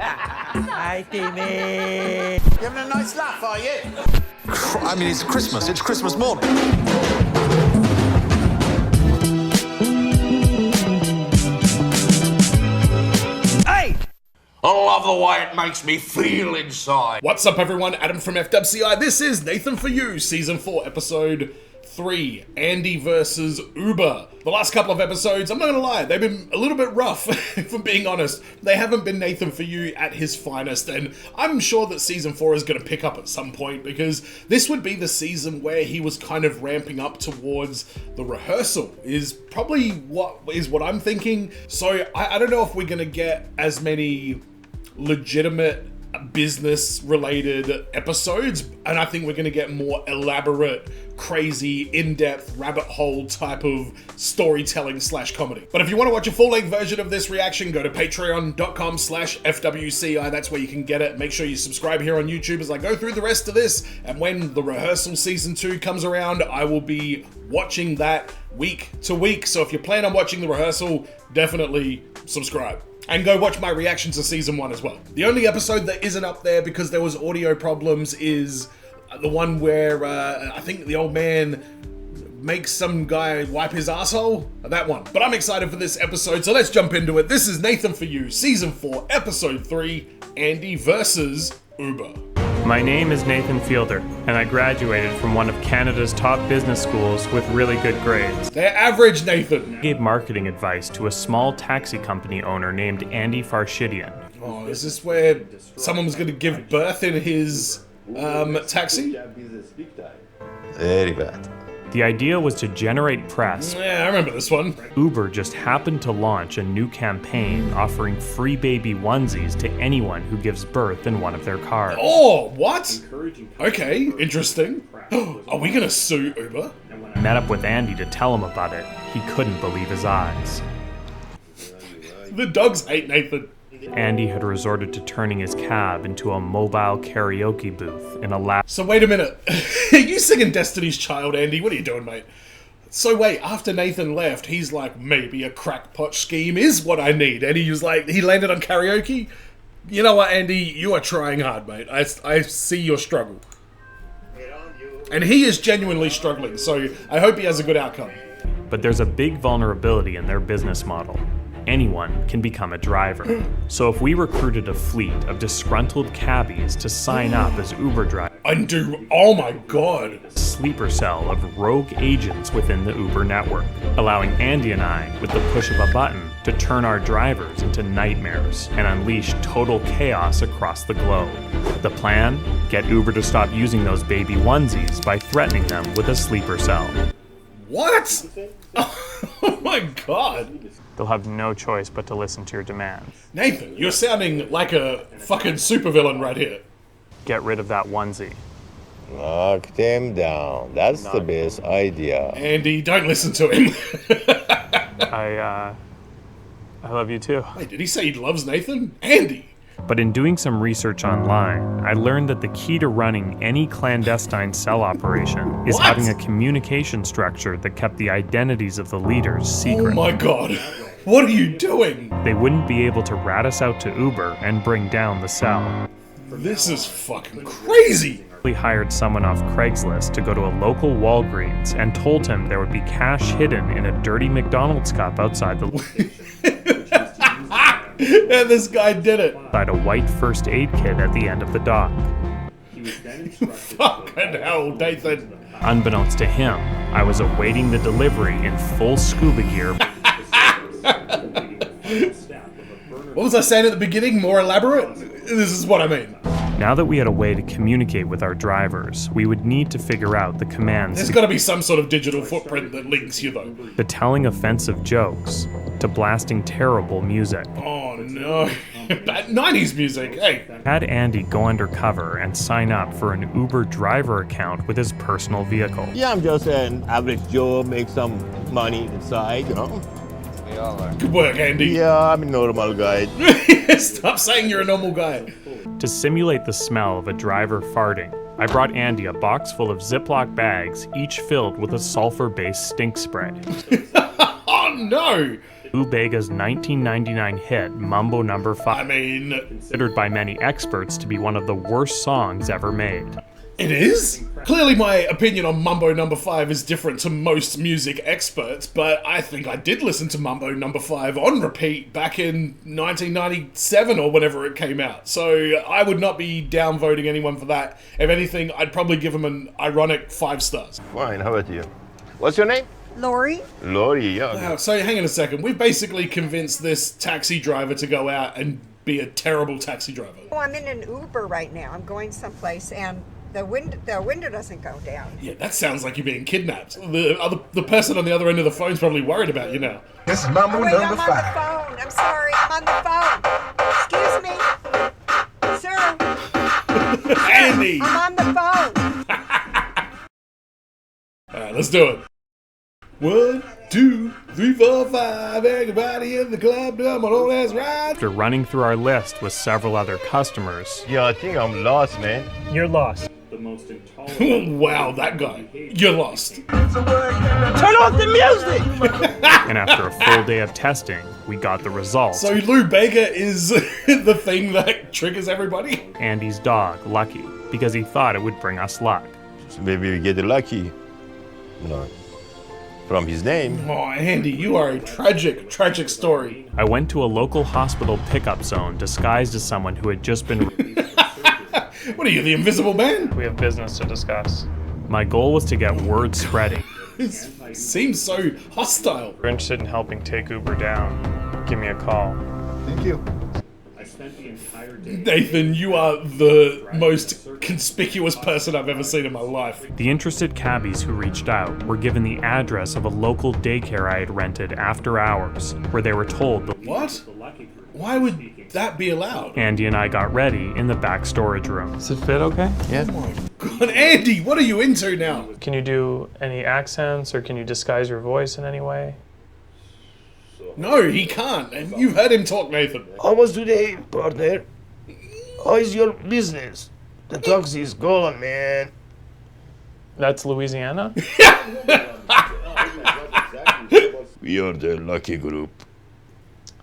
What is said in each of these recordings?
Hi, Timmy. You having a nice laugh, are you? I mean, it's Christmas. It's Christmas morning. Hey! I love the way it makes me feel inside. What's up, everyone? Adam from FWCI. This is Nathan For You, Season 4, Episode 3, Andy versus Uber. The last couple of episodes, I'm not gonna lie, they've been a little bit rough, if I'm being honest. They haven't been Nathan For You at his finest, and I'm sure that Season 4 is gonna pick up at some point, because this would be the season where he was kind of ramping up towards the rehearsal, is probably what I'm thinking. So I don't know if we're gonna get as many legitimate business related episodes, and I think we're going to get more elaborate, crazy, in-depth, rabbit hole type of storytelling / comedy. But if you want to watch a full-length version of this reaction, go to patreon.com/FWCI. That's where you can get it. Make sure you subscribe here on YouTube as I go through the rest of this, and when the rehearsal season 2 comes around, I will be watching that week to week. So if you plan on watching the rehearsal, definitely subscribe. And go watch my reaction to Season 1 as well. The only episode that isn't up there because there was audio problems is the one where I think the old man makes some guy wipe his asshole. That one. But I'm excited for this episode, so let's jump into it. This is Nathan For You, Season 4, Episode 3, Andy versus Uber. My name is Nathan Fielder, and I graduated from one of Canada's top business schools with really good grades. They're average, Nathan. I gave marketing advice to a small taxi company owner named Andy Farshidian. Oh, is this where someone was going to give birth in his taxi? Very bad. The idea was to generate press. Yeah, I remember this one. Uber just happened to launch a new campaign offering free baby onesies to anyone who gives birth in one of their cars. Oh, what? Okay, interesting. Are we going to sue Uber? I met up with Andy to tell him about it. He couldn't believe his eyes. The dogs hate Nathan. Andy had resorted to turning his cab into a mobile karaoke booth in a lab. So wait a minute. Are you singing Destiny's Child, Andy? What are you doing, mate? So wait, after Nathan left, he's like, maybe a crackpot scheme is what I need. And he was like, he landed on karaoke? You know what, Andy? You are trying hard, mate. I see your struggle. And he is genuinely struggling, so I hope he has a good outcome. But there's a big vulnerability in their business model. Anyone can become a driver. So if we recruited a fleet of disgruntled cabbies to sign up as Uber drivers, Oh my god. sleeper cell of rogue agents within the Uber network, allowing Andy and I, with the push of a button, to turn our drivers into nightmares and unleash total chaos across the globe. The plan? Get Uber to stop using those baby onesies by threatening them with a sleeper cell. What? Oh my god. They'll have no choice but to listen to your demands. Nathan, you're sounding like a fucking supervillain right here. Get rid of that onesie. Knock them down. That's the best idea. Andy, don't listen to him. I love you too. Wait, did he say he loves Nathan? Andy! But in doing some research online, I learned that the key to running any clandestine cell operation is What? having a communication structure that kept the identities of the leaders secret. Oh my god. What are you doing? They wouldn't be able to rat us out to Uber and bring down the cell. This is fucking crazy. We hired someone off Craigslist to go to a local Walgreens and told him there would be cash hidden in a dirty McDonald's cup outside the And this guy did it. outside a white first aid kit at the end of the dock. Fucking hell, Nathan. Unbeknownst to him, I was awaiting the delivery in full scuba gear. What was I saying at the beginning? More elaborate? This is what I mean. Now that we had a way to communicate with our drivers, we would need to figure out the commands There's got to be some sort of digital footprint that links you, though. to telling offensive jokes, to blasting terrible music. Oh no. That 90s music, hey. Had Andy go undercover and sign up for an Uber driver account with his personal vehicle. Yeah, I'm just an average Joe, make some money inside, you know? Good work, Andy. Yeah, I'm a normal guy. Stop saying you're a normal guy. To simulate the smell of a driver farting, I brought Andy a box full of Ziploc bags, each filled with a sulfur-based stink spray. Oh no! Bega's 1999 hit Mambo Number 5, I mean, considered by many experts to be one of the worst songs ever made. it is? Clearly my opinion on Mambo Number 5 is different to most music experts, but I think I did listen to Mambo Number 5 on repeat back in 1997 or whenever it came out. So I would not be downvoting anyone for that. If anything, I'd probably give him an ironic 5 stars. Fine, how about you? What's your name? Lori? Lori, yeah. Wow, so hang on a second. We've basically convinced this taxi driver to go out and be a terrible taxi driver. Oh, I'm in an Uber right now. I'm going someplace and the window doesn't go down. Yeah, that sounds like you're being kidnapped. The person on the other end of the phone's probably worried about you now. This is Mambo Wait, number I'm on 5. the phone. I'm sorry. I'm on the phone. Excuse me. Sir, Andy! I'm on the phone. Alright, let's do it. 1, 2, 3, 4, 5. Everybody in the club, come on, let's ride. After running through our list with several other customers, Yeah, I think I'm lost, man. you're lost. Wow, that guy. You're lost. Turn off the music! And after a full day of testing, we got the results. So Lou Bega is the thing that triggers everybody? Andy's dog, Lucky, because he thought it would bring us luck. So maybe we get lucky. No. From his name. Oh, Andy, you are a tragic, tragic story. I went to a local hospital pickup zone disguised as someone who had just been... What are you, the Invisible Man? We have business to discuss. My goal was to get word spreading. It seems so hostile. If you're interested in helping take Uber down, give me a call. Thank you. Nathan, you are the most conspicuous person I've ever seen in my life. The interested cabbies who reached out were given the address of a local daycare I had rented after hours, where they were told the What? Why would that be allowed? Andy and I got ready in the back storage room. Does it fit okay? Yeah. God, Andy, what are you into now? Can you do any accents or can you disguise your voice in any way? No, he can't. And you've heard him talk, Nathan. How was today, partner? How is your business? The taxi is gone, man. That's Louisiana? We are the lucky group.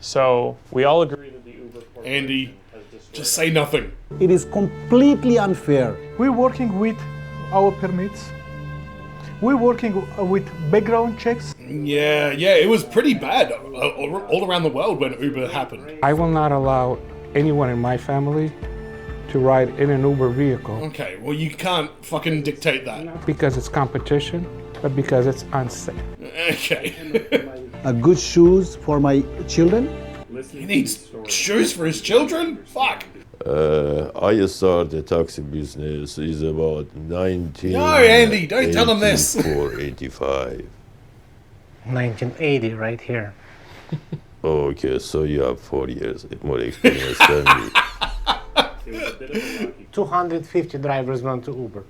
So we all agree that the Uber Andy, just say nothing. It is completely unfair. We're working with our permits. We're working with background checks. Yeah, it was pretty bad all around the world when Uber happened. I will not allow anyone in my family to ride in an Uber vehicle Okay, well you can't fucking dictate that. because it's competition, but because it's unsafe. Okay. Good shoes for my children. He needs shoes for his children? Fuck. I started the taxi business is about 19. No, Andy, don't tell him this. 85. 1980 right here. Okay, so you have 4 years more experience than me. 250 drivers went to Uber,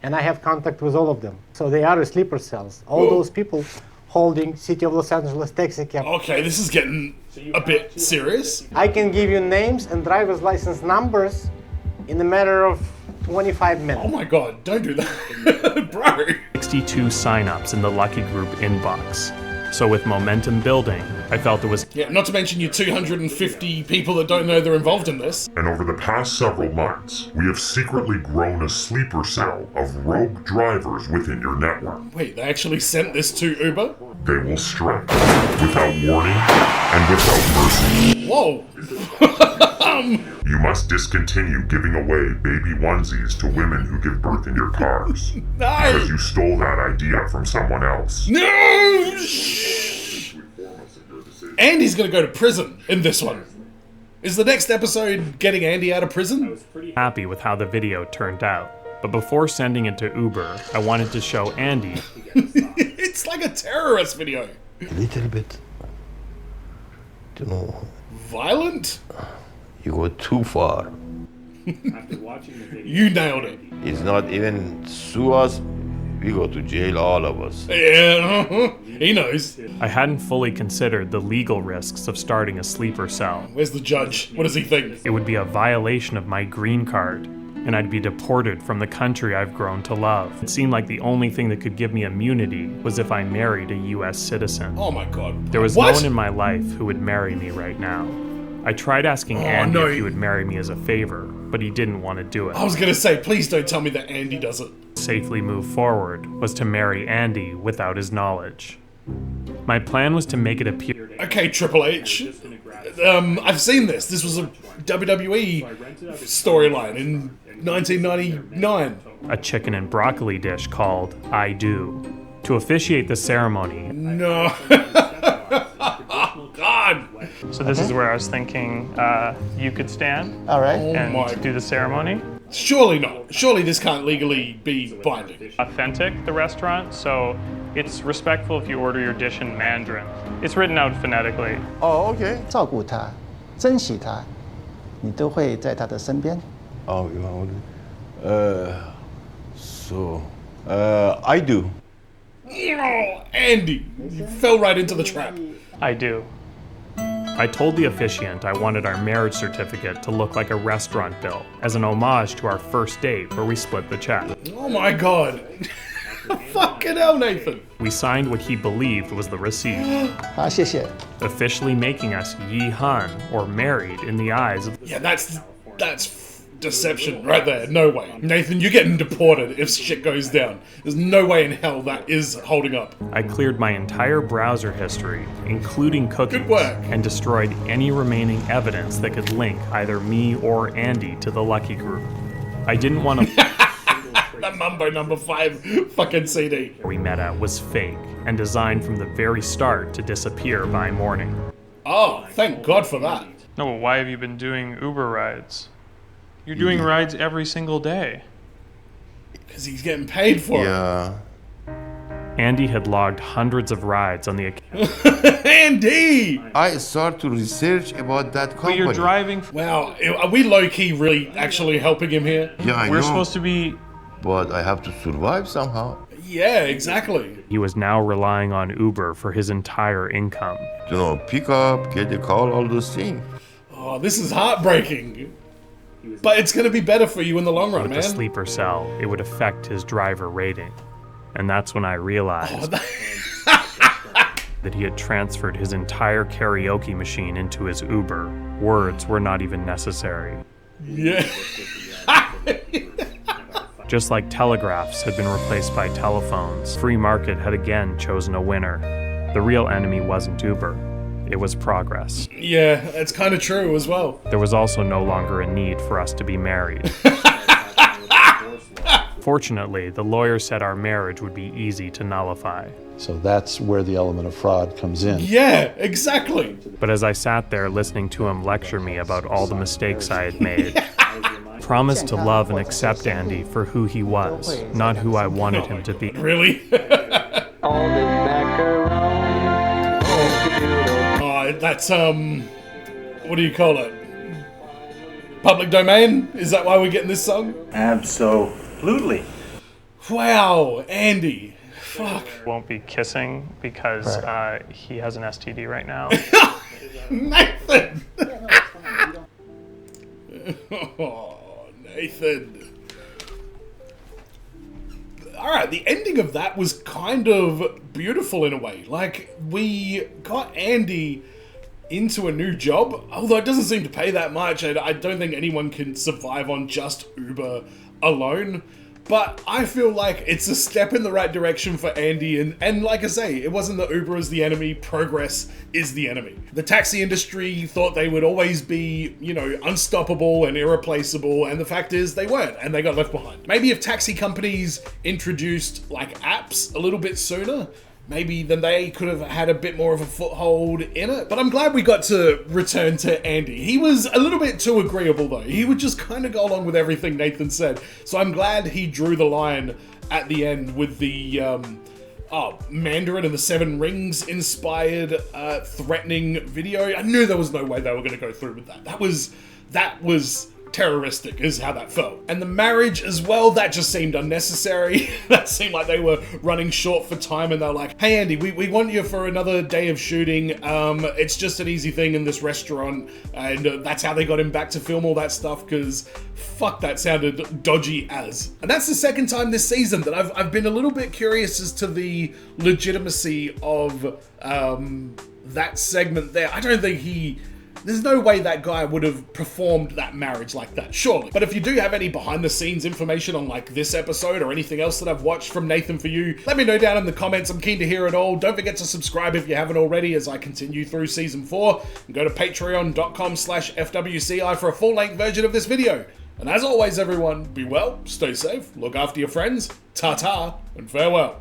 and I have contact with all of them. So they are sleeper cells. All those people holding City of Los Angeles taxi cab. Okay, this is getting a bit serious. I can give you names and driver's license numbers in a matter of 25 minutes. Oh my god, don't do that. Bro. 62 signups in the Lucky Group inbox. So with momentum building, I felt it was... Yeah, not to mention your 250 people that don't know they're involved in this. And over the past several months, we have secretly grown a sleeper cell of rogue drivers within your network. Wait, they actually sent this to Uber? They will strike without warning and without mercy. Whoa. You must discontinue giving away baby onesies to women who give birth in your cars. Because you stole that idea from someone else. No! Shh. Andy's gonna go to prison in this one. Is the next episode getting Andy out of prison? happy with how the video turned out. But before sending it to Uber, I wanted to show Andy. It's like a terrorist video. A little bit. You know, Violent? you go too far. You nailed it. It's not even sue us. We go to jail, all of us. Yeah, he knows. I hadn't fully considered the legal risks of starting a sleeper cell. Where's the judge? What does he think? It would be a violation of my green card. and I'd be deported from the country I've grown to love. It seemed like the only thing that could give me immunity was if I married a US citizen. Oh my god. There was What? no one in my life who would marry me right now. I tried asking Andy if he would marry me as a favor, but he didn't want to do it. I was gonna say, please don't tell me that Andy does it. Safely move forward was to marry Andy without his knowledge. My plan was to make it appear. Okay, Triple H. I've seen this. This was a WWE storyline in 1999. A chicken and broccoli dish called I Do. To officiate the ceremony. No. God. So this is where I was thinking you could stand. All right. And do the ceremony. Surely not. Surely this can't legally be binding. Authentic, the restaurant, so it's respectful if you order your dish in Mandarin. It's written out phonetically. Oh, okay. 照顾他，珍惜他，你都会在他的身边。 Oh, you want I do. Oh, Andy, you fell right into the trap. I do. I told the officiant I wanted our marriage certificate to look like a restaurant bill, as an homage to our first date where we split the check. Oh my god. Fucking hell, Nathan. We signed what he believed was the receipt, 好，谢谢。 officially making us Yi Han, or married in the eyes of. Yeah, that's deception right there. No way. Nathan, you're getting deported if shit goes down. There's no way in hell that is holding up. I cleared my entire browser history, including cookies, Good work. and destroyed any remaining evidence that could link either me or Andy to the Lucky Group. I didn't want to. The Mambo number 5 fucking CD. We met at was fake and designed from the very start to disappear by morning. Oh, thank God for that. No, but why have you been doing Uber rides? You're doing rides every single day. Because he's getting paid for Yeah. Andy had logged hundreds of rides on the account. it. Andy! I start to research about that But company. you're driving. Wow, are we low-key really actually helping him here? Yeah, I We're know. supposed to be. But I have to survive somehow. Yeah, exactly. He was now relying on Uber for his entire income. You know, pick up, get a call, all those things. Oh, this is heartbreaking. But it's going to be better for you in the long run, With man. the sleeper cell, it would affect his driver rating. And that's when I realized that he had transferred his entire karaoke machine into his Uber. Words were not even necessary. Yeah. Just like telegraphs had been replaced by telephones, free market had again chosen a winner. The real enemy wasn't Uber, it was progress. Yeah, it's kind of true as well. There was also no longer a need for us to be married. Fortunately, the lawyer said our marriage would be easy to nullify. So that's where the element of fraud comes in. Yeah, exactly. But as I sat there listening to him lecture me about all the mistakes I had made, promised to love and accept Andy for who he was, not who I wanted him to be. Really? That's, what do you call it? Public domain? Is that why we're getting this song? Absolutely. Wow, Andy. Fuck. Won't be kissing because he has an STD right now. Nathan! Oh, Nathan. Alright, the ending of that was kind of beautiful in a way. Like, we got Andy into a new job, although it doesn't seem to pay that much. I don't think anyone can survive on just Uber alone. But I feel like it's a step in the right direction for Andy, and like I say, it wasn't that Uber is the enemy, progress is the enemy. The taxi industry thought they would always be, you know, unstoppable and irreplaceable, and the fact is they weren't, and they got left behind. Maybe if taxi companies introduced, like, apps a little bit sooner, maybe then they could have had a bit more of a foothold in it. But I'm glad we got to return to Andy. He was a little bit too agreeable though. He would just kind of go along with everything Nathan said. So I'm glad he drew the line at the end with the Mandarin and the 7 Rings inspired threatening video. I knew there was no way they were going to go through with that. That was terroristic is how that felt. And the marriage as well, that just seemed unnecessary. That seemed like they were running short for time and they're like, hey Andy, we want you for another day of shooting. It's just an easy thing in this restaurant. And that's how they got him back to film all that stuff, because fuck, that sounded dodgy as. And that's the second time this season that I've been a little bit curious as to the legitimacy of that segment there. I don't think there's no way that guy would have performed that marriage like that, surely. But if you do have any behind the scenes information on like this episode or anything else that I've watched from Nathan For You, let me know down in the comments. I'm keen to hear it all. Don't forget to subscribe if you haven't already as I continue through season 4. And go to patreon.com/FWCI for a full-length version of this video. And as always, everyone, be well, stay safe, look after your friends, ta-ta, and farewell.